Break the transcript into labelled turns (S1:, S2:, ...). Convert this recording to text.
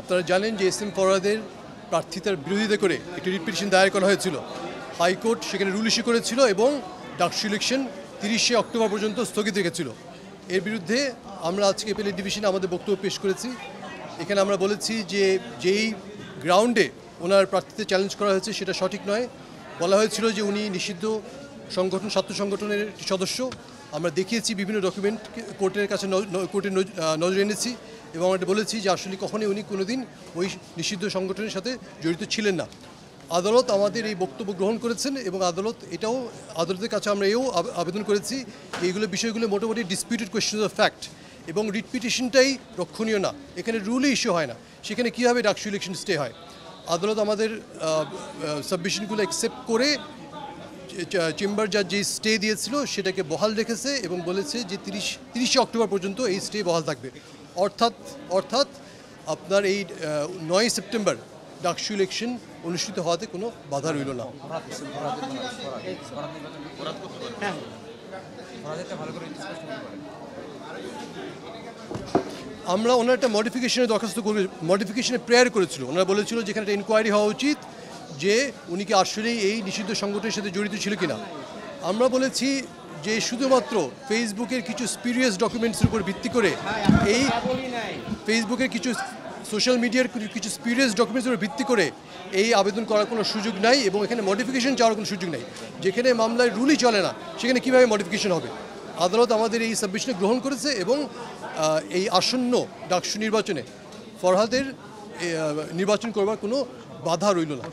S1: আপনারা জানেন যে এস এম ফরহাদের প্রার্থিতার বিরোধিতা করে একটি রিট পিটিশন দায়ের করা হয়েছিল। হাইকোর্ট সেখানে রুল ইস্যু করেছিল এবং ডাকসু ইলেকশন 30শে অক্টোবর পর্যন্ত স্থগিত রেখেছিল। এর বিরুদ্ধে আমরা আজকে এপিলেট ডিভিশনে আমাদের বক্তব্য পেশ করেছি। এখানে আমরা বলেছি যে যেই গ্রাউন্ডে ওনার প্রার্থীতে চ্যালেঞ্জ করা হয়েছে সেটা সঠিক নয়। বলা হয়েছিল যে উনি নিষিদ্ধ সংগঠন, ছাত্র সংগঠনের একটি সদস্য। আমরা দেখিয়েছি বিভিন্ন ডকুমেন্ট কোর্টের কাছে, কোর্টের নজরে এনেছি এবং আমরা বলেছি যে আসলে কখনোই উনি কোনোদিন ওই নিষিদ্ধ সংগঠনের সাথে জড়িত ছিলেন না। আদালত আমাদের এই বক্তব্য গ্রহণ করেছেন এবং আদালতের কাছে আমরা এও আবেদন করেছি এইগুলো বিষয়গুলো মোটামুটি ডিসপিউটেড কোয়েশ্চেন অফ ফ্যাক্ট এবং রিট পিটিশনটাই রক্ষণীয় না। এখানে রুলই ইস্যু হয় না, সেখানে কীভাবে ডাকসু ইলেকশন স্টে হয়। আদালত আমাদের সাবমিশনগুলো অ্যাকসেপ্ট করে চেম্বার জাজ যে স্টে দিয়েছিল সেটাকে বহাল রেখেছে এবং বলেছে যে 30শে অক্টোবর পর্যন্ত এই স্টে বহাল থাকবে। অর্থাৎ আপনার এই 9 সেপ্টেম্বর ডাকসু ইলেকশন অনুষ্ঠিত হওয়াতে কোনো বাধা রইল না। আমরা ওনার একটা মডিফিকেশনের দরখাস্ত করে, মডিফিকেশনের প্রেয়ার করেছিল। ওনারা বলেছিল যেখানে একটা ইনকোয়ারি হওয়া উচিত যে উনি কি আসলেই এই নিষিদ্ধ সংগঠনের সাথে জড়িত ছিল কিনা। আমরা বলেছি যে শুধুমাত্র ফেসবুকের কিছু স্পিরিয়াস ডকুমেন্টসের উপর ভিত্তি করে, এই ফেসবুকের কিছু সোশ্যাল মিডিয়ার কিছু স্পিরিয়াস ডকুমেন্টসের উপর ভিত্তি করে এই আবেদন করার কোনো সুযোগ নাই এবং এখানে মডিফিকেশন চাওয়ার কোনো সুযোগ নাই। যেখানে মামলায় রুলই চলে না সেখানে কীভাবে মডিফিকেশন হবে। আদালত আমাদের এই সাবমিশনে গ্রহণ করেছে এবং এই আসন্ন ডাকসু নির্বাচনে ফরহাদের নির্বাচন করবার কোনো বাধা রইল না।